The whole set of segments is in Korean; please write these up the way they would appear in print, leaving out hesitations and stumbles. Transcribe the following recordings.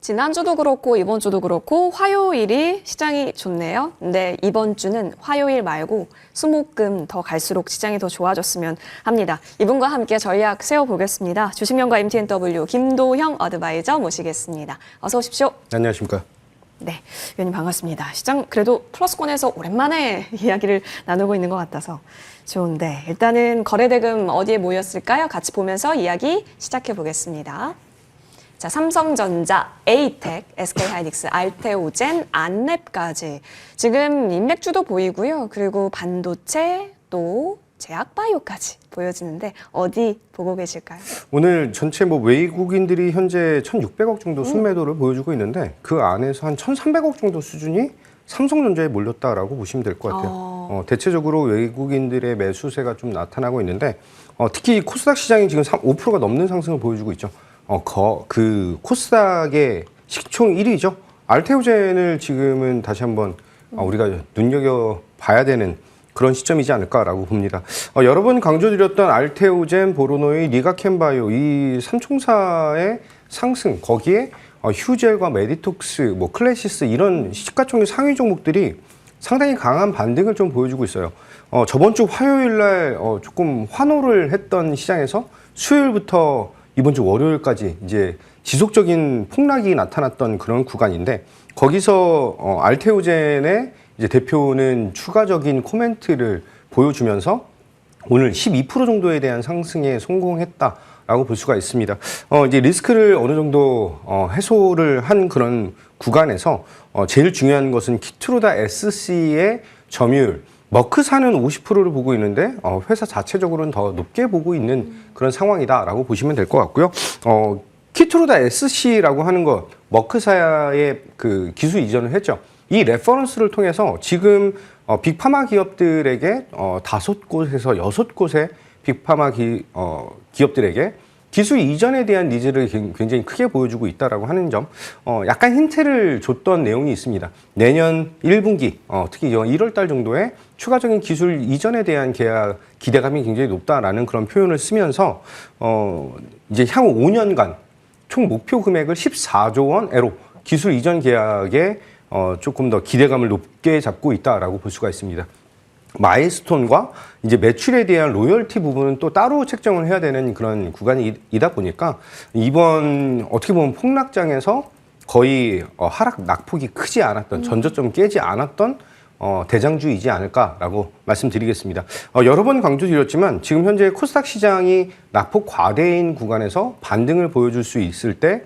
지난주도 그렇고 이번 주도 그렇고 화요일이 시장이 좋네요. 근데 이번 주는 화요일 말고 수목금 더 갈수록 시장이 더 좋아졌으면 합니다. 이분과 함께 전략 세워보겠습니다. 주식연구가 MTNW 김도형 어드바이저 모시겠습니다. 어서 오십시오. 안녕하십니까. 네, 위원님 반갑습니다. 시장 그래도 플러스권에서 오랜만에 이야기를 나누고 있는 것 같아서 좋은데 일단은 거래대금 어디에 모였을까요? 같이 보면서 이야기 시작해 보겠습니다. 자, 삼성전자, 에이텍, SK하이닉스, 알테오젠, 안랩까지 지금 인맥주도 보이고요. 그리고 반도체 또 제약바이오까지 보여지는데 어디 보고 계실까요? 오늘 전체 외국인들이 현재 1,600억 정도 순매도를 보여주고 있는데 그 안에서 한 1,300억 정도 수준이 삼성전자에 몰렸다라고 보시면 될 것 같아요. 대체적으로 외국인들의 매수세가 좀 나타나고 있는데 특히 코스닥 시장이 지금 5%가 넘는 상승을 보여주고 있죠. 그 코스닥의 시총 1위죠. 알테오젠을 지금은 다시 한번 우리가 눈여겨봐야 되는 그런 시점이지 않을까라고 봅니다. 여러 번 강조드렸던 알테오젠, 보로노이, 니가캔바이오 이 3총사의 상승 거기에 휴젤과 메디톡스, 클래시스 이런 시가총액 상위 종목들이 상당히 강한 반등을 좀 보여주고 있어요. 저번 주 화요일 날 조금 환호를 했던 시장에서 수요일부터 이번 주 월요일까지 이제 지속적인 폭락이 나타났던 그런 구간인데 거기서 알테오젠의 이제 대표는 추가적인 코멘트를 보여주면서 오늘 12% 정도에 대한 상승에 성공했다라고 볼 수가 있습니다. 이제 리스크를 어느 정도 해소를 한 그런 구간에서 제일 중요한 것은 키트루다 SC의 점유율. 머크사는 50%를 보고 있는데 회사 자체적으로는 더 높게 보고 있는 그런 상황이다라고 보시면 될 것 같고요. 키트루다 SC라고 하는 것 머크사의 그 기술 이전을 했죠. 이 레퍼런스를 통해서 지금 빅파마 기업들에게 5곳에서 6곳의 빅파마 기업들에게 기술 이전에 대한 니즈를 굉장히 크게 보여주고 있다라고 하는 점, 약간 힌트를 줬던 내용이 있습니다. 내년 1분기, 특히 1월 달 정도에 추가적인 기술 이전에 대한 기대감이 굉장히 높다라는 그런 표현을 쓰면서, 이제 향후 5년간 총 목표 금액을 14조 원에로 기술 이전 계약에 조금 더 기대감을 높게 잡고 있다라고 볼 수가 있습니다. 마일스톤과 이제 매출에 대한 로열티 부분은 또 따로 책정을 해야 되는 그런 구간이다 보니까 이번 어떻게 보면 폭락장에서 거의 하락 낙폭이 크지 않았던 전저점 깨지 않았던 대장주이지 않을까라고 말씀드리겠습니다. 여러 번 강조드렸지만 지금 현재 코스닥 시장이 낙폭 과대인 구간에서 반등을 보여줄 수 있을 때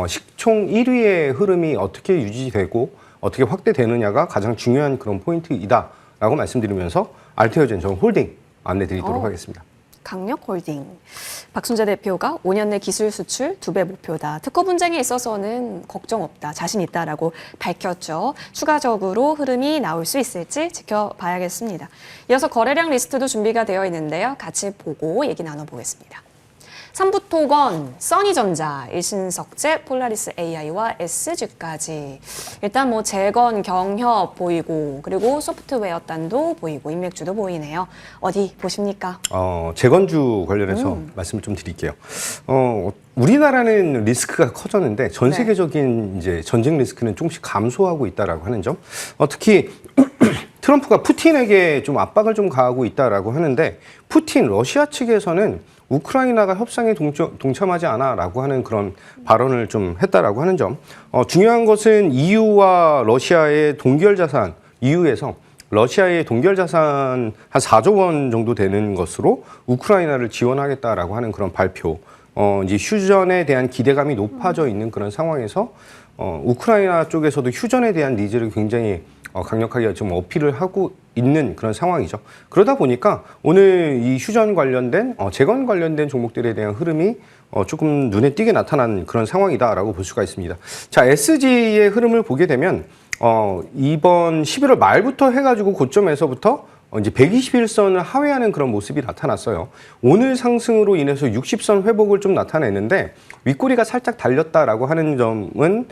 시총 1위의 흐름이 어떻게 유지되고 어떻게 확대되느냐가 가장 중요한 그런 포인트이다. 라고 말씀드리면서 알테오젠 전 홀딩 안내드리도록 하겠습니다. 강력홀딩. 박순재 대표가 5년 내 기술 수출 2배 목표다. 특허 분쟁에 있어서는 걱정 없다. 자신 있다라고 밝혔죠. 추가적으로 흐름이 나올 수 있을지 지켜봐야겠습니다. 이어서 거래량 리스트도 준비가 되어 있는데요. 같이 보고 얘기 나눠보겠습니다. 삼부토건, 써니전자, 일신석재, 폴라리스 AI와 SG까지 일단 재건, 경협 보이고 그리고 소프트웨어 단도 보이고 인맥주도 보이네요. 어디 보십니까? 재건주 관련해서 말씀을 좀 드릴게요. 우리나라는 리스크가 커졌는데 전 세계적인 이제 전쟁 리스크는 조금씩 감소하고 있다라고 하는 점. 특히 트럼프가 푸틴에게 좀 압박을 좀 가하고 있다라고 하는데 푸틴 러시아 측에서는 우크라이나가 협상에 동참하지 않아라고 하는 그런 발언을 좀 했다라고 하는 점. 중요한 것은 EU와 러시아의 동결 자산, EU에서 러시아의 동결 자산 한 4조 원 정도 되는 것으로 우크라이나를 지원하겠다라고 하는 그런 발표. 이제 휴전에 대한 기대감이 높아져 있는 그런 상황에서 우크라이나 쪽에서도 휴전에 대한 니즈를 굉장히 강력하게 좀 어필을 하고 있는 그런 상황이죠. 그러다 보니까 오늘 이 휴전 관련된 재건 관련된 종목들에 대한 흐름이 조금 눈에 띄게 나타난 그런 상황이다라고 볼 수가 있습니다. 자, SG의 흐름을 보게 되면 이번 11월 말부터 해가지고 고점에서부터 이제 121선을 하회하는 그런 모습이 나타났어요. 오늘 상승으로 인해서 60선 회복을 좀 나타냈는데 윗꼬리가 살짝 달렸다라고 하는 점은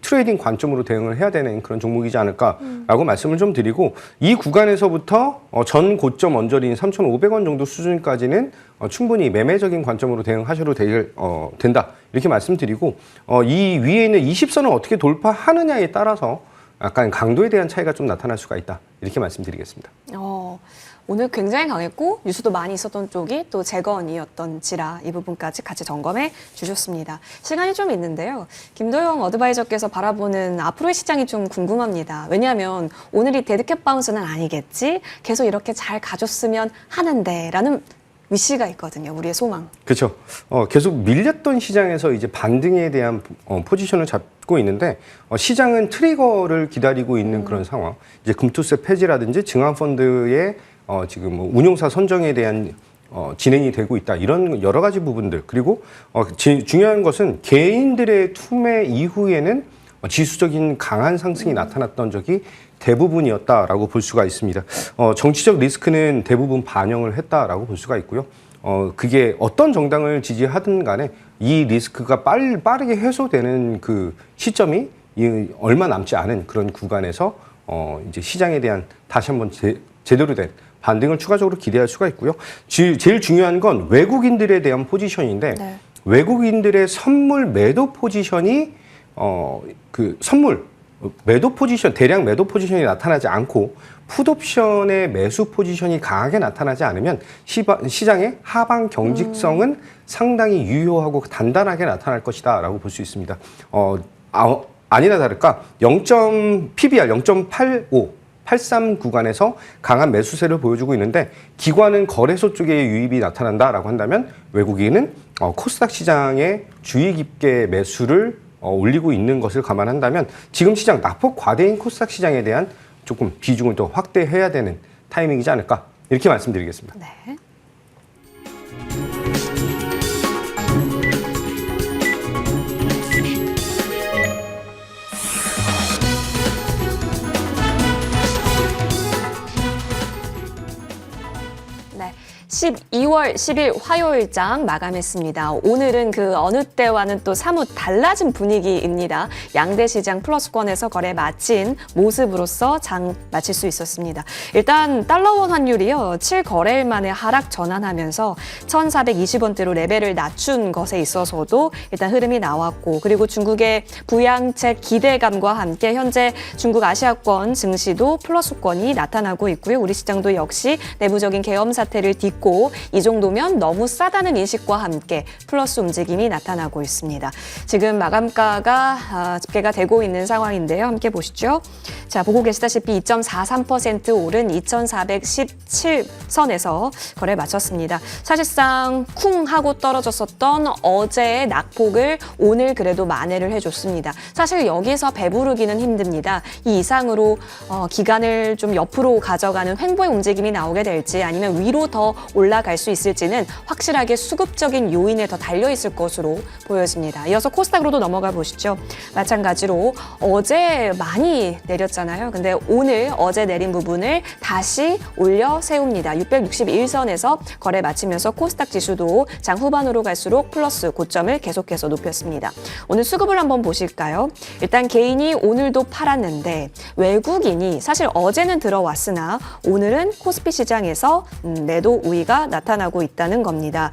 트레이딩 관점으로 대응을 해야 되는 그런 종목이지 않을까라고 말씀을 좀 드리고 이 구간에서부터 전 고점 언저리인 3,500원 정도 수준까지는 충분히 매매적인 관점으로 대응하셔도 된다 이렇게 말씀드리고 이 위에 있는 20선을 어떻게 돌파하느냐에 따라서 약간 강도에 대한 차이가 좀 나타날 수가 있다 이렇게 말씀드리겠습니다. 오늘 굉장히 강했고 뉴스도 많이 있었던 쪽이 또 재건이었던지라 이 부분까지 같이 점검해 주셨습니다. 시간이 좀 있는데요. 김도영 어드바이저께서 바라보는 앞으로의 시장이 좀 궁금합니다. 왜냐하면 오늘이 데드캣 바운스는 아니겠지? 계속 이렇게 잘 가줬으면 하는데 라는 위시가 있거든요. 우리의 소망. 그렇죠. 계속 밀렸던 시장에서 이제 반등에 대한 포지션을 잡고 있는데 시장은 트리거를 기다리고 있는 그런 상황. 이제 금투세 폐지라든지 증환펀드의 지금 뭐 운용사 선정에 대한 진행이 되고 있다. 이런 여러 가지 부분들. 그리고 중요한 것은 개인들의 투매 이후에는 지수적인 강한 상승이 나타났던 적이 대부분이었다라고 볼 수가 있습니다. 정치적 리스크는 대부분 반영을 했다라고 볼 수가 있고요. 그게 어떤 정당을 지지하든 간에 이 리스크가 빠르게 해소되는 그 시점이 얼마 남지 않은 그런 구간에서 이제 시장에 대한 다시 한번 제대로 된 반등을 추가적으로 기대할 수가 있고요. 제일 중요한 건 외국인들에 대한 포지션인데 네. 외국인들의 선물 매도 포지션이 그 선물 매도 포지션, 대량 매도 포지션이 나타나지 않고 풋옵션의 매수 포지션이 강하게 나타나지 않으면 시장의 하방 경직성은 상당히 유효하고 단단하게 나타날 것이다 라고 볼 수 있습니다. 아니나 다를까 PBR 0.85 83 구간에서 강한 매수세를 보여주고 있는데 기관은 거래소 쪽에 유입이 나타난다라고 한다면 외국인은 코스닥 시장에 주의 깊게 매수를 올리고 있는 것을 감안한다면 지금 시장 낙폭 과대인 코스닥 시장에 대한 조금 비중을 더 확대해야 되는 타이밍이지 않을까 이렇게 말씀드리겠습니다. 네. 네. 12월 10일 화요일장 마감했습니다. 오늘은 그 어느 때와는 또 사뭇 달라진 분위기입니다. 양대 시장 플러스권에서 거래 마친 모습으로서 장 마칠 수 있었습니다. 일단 달러원 환율이요. 7거래일 만에 하락 전환하면서 1,420원대로 레벨을 낮춘 것에 있어서도 일단 흐름이 나왔고 그리고 중국의 부양책 기대감과 함께 현재 중국 아시아권 증시도 플러스권이 나타나고 있고요. 우리 시장도 역시 내부적인 계엄 사태를 딛고 이 정도면 너무 싸다는 인식과 함께 플러스 움직임이 나타나고 있습니다. 지금 마감가가 집계가 되고 있는 상황인데요. 함께 보시죠. 자, 보고 계시다시피 2.43% 오른 2,417선에서 거래 마쳤습니다. 사실상 쿵 하고 떨어졌었던 어제의 낙폭을 오늘 그래도 만회를 해줬습니다. 사실 여기서 배부르기는 힘듭니다. 이 이상으로 기간을 좀 옆으로 가져가는 횡보의 움직임이 나오게 될지 아니면 위로 더 올라갈 수 있을지는 확실하게 수급적인 요인에 더 달려있을 것으로 보여집니다. 이어서 코스닥으로도 넘어가 보시죠. 마찬가지로 어제 많이 내렸잖아요. 근데 오늘 어제 내린 부분을 다시 올려 세웁니다. 661선에서 거래 마치면서 코스닥 지수도 장 후반으로 갈수록 플러스 고점을 계속해서 높였습니다. 오늘 수급을 한번 보실까요? 일단 개인이 오늘도 팔았는데 외국인이 사실 어제는 들어왔으나 오늘은 코스피 시장에서 매도 우위가 나타나고 있다는 겁니다.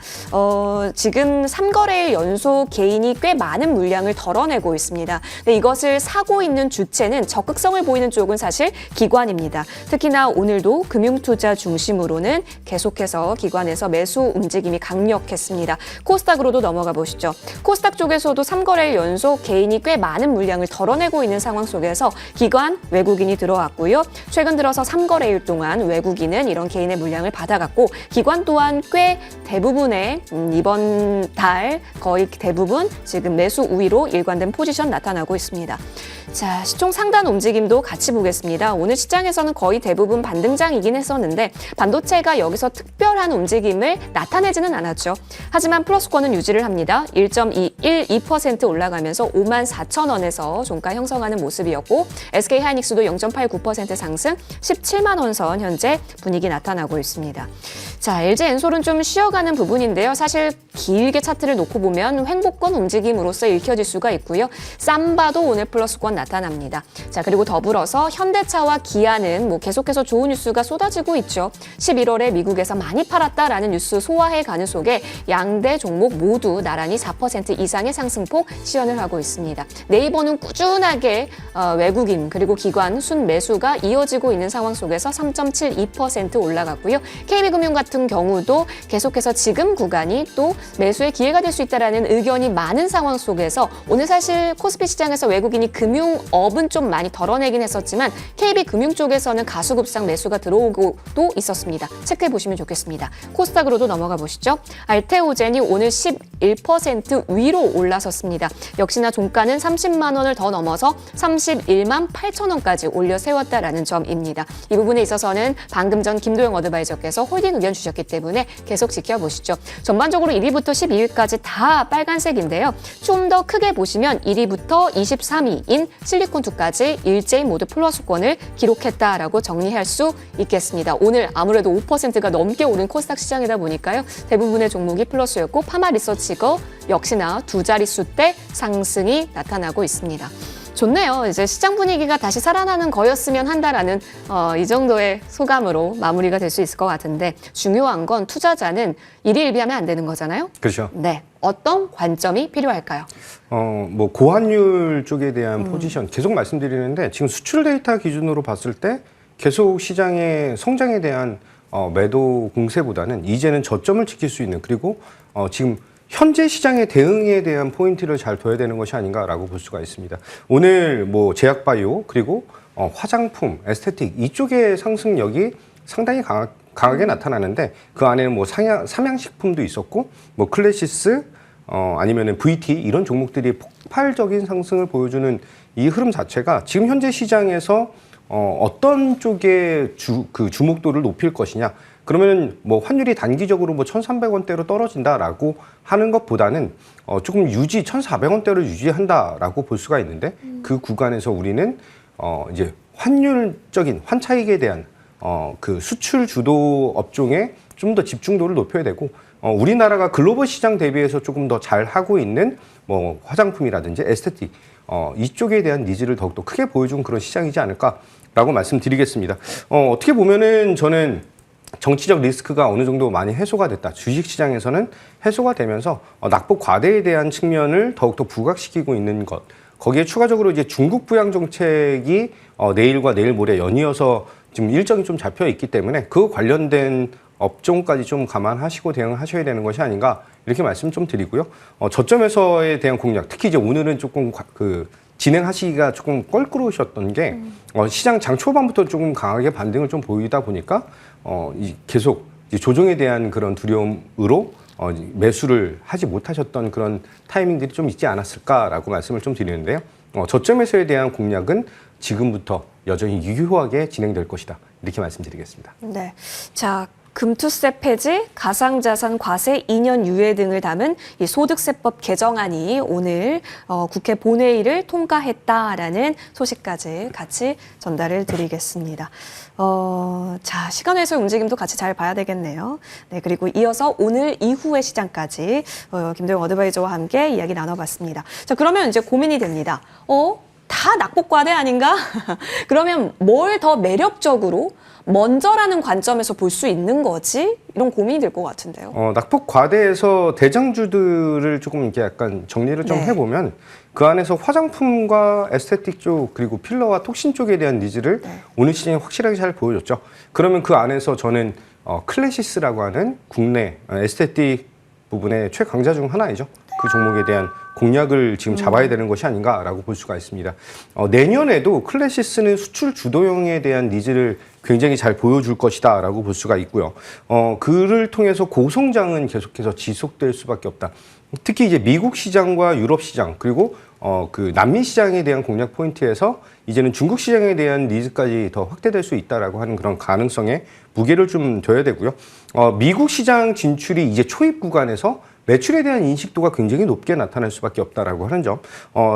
지금 3거래일 연속 개인이 꽤 많은 물량을 덜어내고 있습니다. 근데 이것을 사고 있는 주체는 적극성을 보이는 쪽은 사실 기관입니다. 특히나 오늘도 금융투자 중심으로는 계속해서 기관에서 매수 움직임이 강력했습니다. 코스닥으로도 넘어가 보시죠. 코스닥 쪽에서도 3거래일 연속 개인이 꽤 많은 물량을 덜어내고 있는 상황 속에서 기관, 외국인이 들어왔고요. 최근 들어서 3거래일 동안 외국인은 이런 개인의 물량을 받아갔고 기관 또한 꽤 대부분의 이번 달 거의 대부분 지금 매수 우위로 일관된 포지션 나타나고 있습니다. 자, 시총 상단 움직임도 같이 보겠습니다. 오늘 시장에서는 거의 대부분 반등장이긴 했었는데 반도체가 여기서 특별한 움직임을 나타내지는 않았죠. 하지만 플러스권은 유지를 합니다. 1.212% 올라가면서 54,000원에서 종가 형성하는 모습이었고 SK하이닉스도 0.89% 상승 17만 원 선 현재 분위기 나타나고 있습니다. 자, LG엔솔은 지속적으로는 좀 쉬어가는 부분인데요. 사실 길게 차트를 놓고 보면 횡보권 움직임으로써 읽혀질 수가 있고요. 삼바도 오늘 플러스권 나타납니다. 자, 그리고 더불어서 현대차와 기아는 계속해서 좋은 뉴스가 쏟아지고 있죠. 11월에 미국에서 많이 팔았다라는 뉴스 소화해 가는 속에 양대 종목 모두 나란히 4% 이상의 상승폭 시현을 하고 있습니다. 네이버는 꾸준하게 외국인 그리고 기관 순매수가 이어지고 있는 상황 속에서 3.72% 올라갔고요. KB금융 같은 경우도 계속해서 지금 구간이 또 매수의 기회가 될 수 있다는 의견이 많은 상황 속에서 오늘 사실 코스피 시장에서 외국인이 금융업은 좀 많이 덜어내긴 했었지만 KB금융 쪽에서는 가수급상 매수가 들어오고도 있었습니다. 체크해 보시면 좋겠습니다. 코스닥으로도 넘어가 보시죠. 알테오젠이 오늘 11% 위로 올라섰습니다. 역시나 종가는 30만 원을 더 넘어서 31만 8천 원까지 올려 세웠다라는 점입니다. 이 부분에 있어서는 방금 전 김도영 어드바이저께서 홀딩 의견 주셨기 때문에 계속 지켜보시죠. 전반적으로 1위부터 12위까지 다 빨간색인데요. 좀 더 크게 보시면 1위부터 23위인 실리콘2까지 일제히 모두 플러스권을 기록했다라고 정리할 수 있겠습니다. 오늘 아무래도 5%가 넘게 오른 코스닥 시장이다 보니까요. 대부분의 종목이 플러스였고 파마리서치가 역시나 두 자릿수대 상승이 나타나고 있습니다. 좋네요. 이제 시장 분위기가 다시 살아나는 거였으면 한다라는 이 정도의 소감으로 마무리가 될 수 있을 것 같은데 중요한 건 투자자는 일희일비하면 안 되는 거잖아요. 그렇죠. 네. 어떤 관점이 필요할까요? 고환율 쪽에 대한 포지션 계속 말씀드리는데 지금 수출 데이터 기준으로 봤을 때 계속 시장의 성장에 대한 매도 공세보다는 이제는 저점을 지킬 수 있는 그리고 지금 현재 시장의 대응에 대한 포인트를 잘 둬야 되는 것이 아닌가라고 볼 수가 있습니다. 오늘 제약바이오 그리고 화장품, 에스테틱 이쪽의 상승력이 상당히 강하게 나타나는데 그 안에는 삼양식품도 있었고 클래시스 아니면은 VT 이런 종목들이 폭발적인 상승을 보여주는 이 흐름 자체가 지금 현재 시장에서 어떤 쪽에 주목도를 높일 것이냐. 그러면 환율이 단기적으로 1,300원대로 떨어진다라고 하는 것보다는 조금 1,400원대로 유지한다라고 볼 수가 있는데 그 구간에서 우리는 이제 환율적인 환차익에 대한 그 수출 주도 업종에 좀 더 집중도를 높여야 되고 우리나라가 글로벌 시장 대비해서 조금 더 잘 하고 있는 화장품이라든지 에스테틱 이쪽에 대한 니즈를 더욱더 크게 보여준 그런 시장이지 않을까라고 말씀드리겠습니다. 어떻게 보면은 저는 정치적 리스크가 어느 정도 많이 해소가 됐다. 주식시장에서는 해소가 되면서 낙폭 과대에 대한 측면을 더욱더 부각시키고 있는 것. 거기에 추가적으로 이제 중국 부양 정책이 내일과 내일 모레 연이어서 지금 일정이 좀 잡혀 있기 때문에 그 관련된 업종까지 좀 감안하시고 대응하셔야 되는 것이 아닌가 이렇게 말씀 좀 드리고요. 저점에서에 대한 공략, 특히 이제 오늘은 조금 진행하시기가 조금 껄끄러우셨던 게 시장 장 초반부터 조금 강하게 반등을 좀 보이다 보니까 계속 이제 조정에 대한 그런 두려움으로 매수를 하지 못하셨던 그런 타이밍들이 좀 있지 않았을까라고 말씀을 좀 드리는데요. 저점에서에 대한 공략은 지금부터 여전히 유효하게 진행될 것이다. 이렇게 말씀드리겠습니다. 네. 자, 금투세 폐지, 가상자산 과세 2년 유예 등을 담은 이 소득세법 개정안이 오늘 국회 본회의를 통과했다라는 소식까지 같이 전달을 드리겠습니다. 자, 시간에서 움직임도 같이 잘 봐야 되겠네요. 네, 그리고 이어서 오늘 이후의 시장까지 김도영 어드바이저와 함께 이야기 나눠봤습니다. 자, 그러면 이제 고민이 됩니다. 다 낙폭과대 아닌가? 그러면 뭘 더 매력적으로 먼저라는 관점에서 볼 수 있는 거지? 이런 고민이 될 것 같은데요. 낙폭 과대에서 대장주들을 조금 이렇게 약간 정리를 좀 해보면 그 안에서 화장품과 에스테틱 쪽 그리고 필러와 톡신 쪽에 대한 니즈를 오늘 시장이 확실하게 잘 보여줬죠. 그러면 그 안에서 저는 클래시스라고 하는 국내 에스테틱 부분의 최강자 중 하나이죠. 그 종목에 대한 공략을 지금 잡아야 되는 것이 아닌가라고 볼 수가 있습니다. 내년에도 클래시스는 수출 주도형에 대한 니즈를 굉장히 잘 보여줄 것이다라고 볼 수가 있고요. 그를 통해서 고성장은 계속해서 지속될 수밖에 없다. 특히 이제 미국 시장과 유럽 시장 그리고 그 남미 시장에 대한 공략 포인트에서 이제는 중국 시장에 대한 니즈까지 더 확대될 수 있다라고 하는 그런 가능성에 무게를 좀 둬야 되고요. 미국 시장 진출이 이제 초입 구간에서 매출에 대한 인식도가 굉장히 높게 나타날 수밖에 없다라고 하는 점.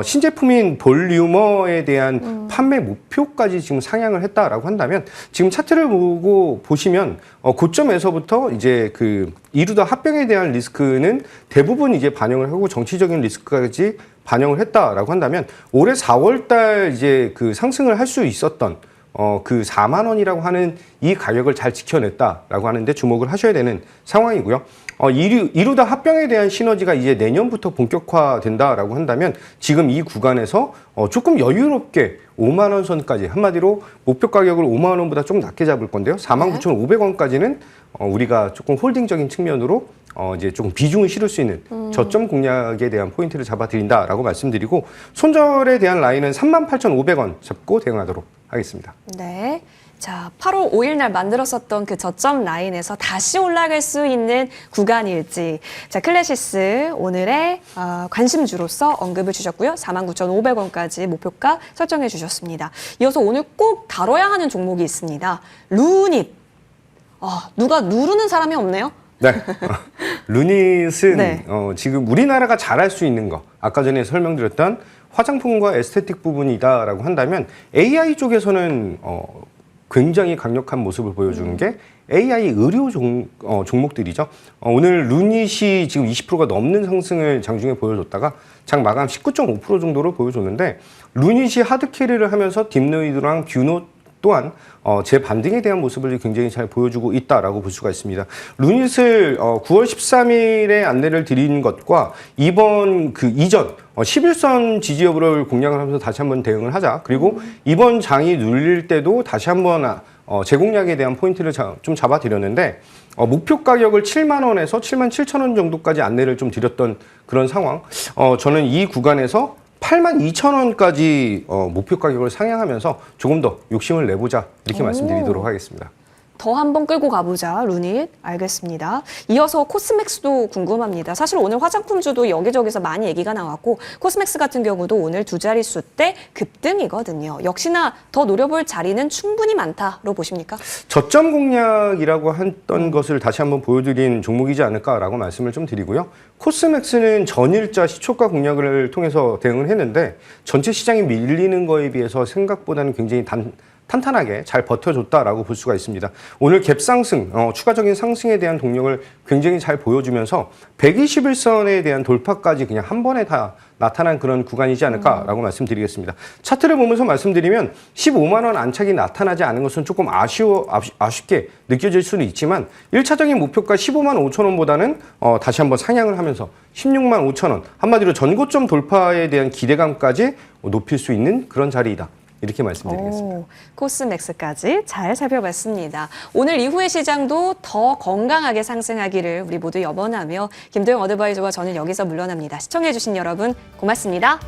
신제품인 볼류머에 대한 판매 목표까지 지금 상향을 했다라고 한다면 지금 차트를 보고 보시면 고점에서부터 이제 그 이루다 합병에 대한 리스크는 대부분 이제 반영을 하고 정치적인 리스크까지 반영을 했다라고 한다면 올해 4월달 이제 그 상승을 할 수 있었던 그 4만 원이라고 하는 이 가격을 잘 지켜냈다라고 하는데 주목을 하셔야 되는 상황이고요. 이루다 합병에 대한 시너지가 이제 내년부터 본격화된다라고 한다면 지금 이 구간에서 조금 여유롭게 5만 원 선까지 한마디로 목표 가격을 5만 원보다 좀 낮게 잡을 건데요. 49,500원까지는 우리가 조금 홀딩적인 측면으로 이제 조금 비중을 실을 수 있는 저점 공략에 대한 포인트를 잡아드린다라고 말씀드리고 손절에 대한 라인은 38,500원 잡고 대응하도록 하겠습니다. 네. 자, 8월 5일 날 만들었었던 그 저점 라인에서 다시 올라갈 수 있는 구간일지. 자, 클래시스 오늘의 관심주로서 언급을 주셨고요. 49,500원까지 목표가 설정해 주셨습니다. 이어서 오늘 꼭 다뤄야 하는 종목이 있습니다. 루닛. 누가 누르는 사람이 없네요. 네. 루닛은 네. 지금 우리나라가 잘할 수 있는 거, 아까 전에 설명드렸던 화장품과 에스테틱 부분이다라고 한다면 AI 쪽에서는 굉장히 강력한 모습을 보여주는 게 AI 의료 종목들이죠. 오늘 루닛이 지금 20%가 넘는 상승을 장중에 보여줬다가 장 마감 19.5% 정도로 보여줬는데 루닛이 하드캐리를 하면서 딥노이드랑 듀노 또한 재반등에 대한 모습을 굉장히 잘 보여주고 있다라고 볼 수가 있습니다. 루닛을 9월 13일에 안내를 드린 것과 이번 그 이전 11선 지지 여부를 공략을 하면서 다시 한번 대응을 하자. 그리고 이번 장이 눌릴 때도 다시 한번 재공략에 대한 포인트를 좀 잡아드렸는데 목표 가격을 7만 원에서 7만 7천 원 정도까지 안내를 좀 드렸던 그런 상황. 저는 이 구간에서 82,000원까지 목표 가격을 상향하면서 조금 더 욕심을 내보자 이렇게 말씀드리도록 하겠습니다. 더 한번 끌고 가보자, 루닛. 알겠습니다. 이어서 코스맥스도 궁금합니다. 사실 오늘 화장품주도 여기저기서 많이 얘기가 나왔고 코스맥스 같은 경우도 오늘 두 자릿수 대 급등이거든요. 역시나 더 노려볼 자리는 충분히 많다로 보십니까? 저점 공략이라고 했던 것을 다시 한번 보여드린 종목이지 않을까라고 말씀을 좀 드리고요. 코스맥스는 전일자 시초가 공략을 통해서 대응을 했는데 전체 시장이 밀리는 거에 비해서 생각보다는 굉장히 탄탄하게 잘 버텨줬다라고 볼 수가 있습니다. 오늘 갭 상승, 추가적인 상승에 대한 동력을 굉장히 잘 보여주면서 121선에 대한 돌파까지 그냥 한 번에 다 나타난 그런 구간이지 않을까라고 말씀드리겠습니다. 차트를 보면서 말씀드리면 15만 원 안착이 나타나지 않은 것은 조금 아쉽게 느껴질 수는 있지만 1차적인 목표가 15만 5천 원보다는 다시 한번 상향을 하면서 16만 5천 원, 한마디로 전고점 돌파에 대한 기대감까지 높일 수 있는 그런 자리이다. 이렇게 말씀드리겠습니다. 코스맥스까지 잘 살펴봤습니다. 오늘 이후의 시장도 더 건강하게 상승하기를 우리 모두 염원하며 김도영 어드바이저와 저는 여기서 물러납니다. 시청해주신 여러분 고맙습니다.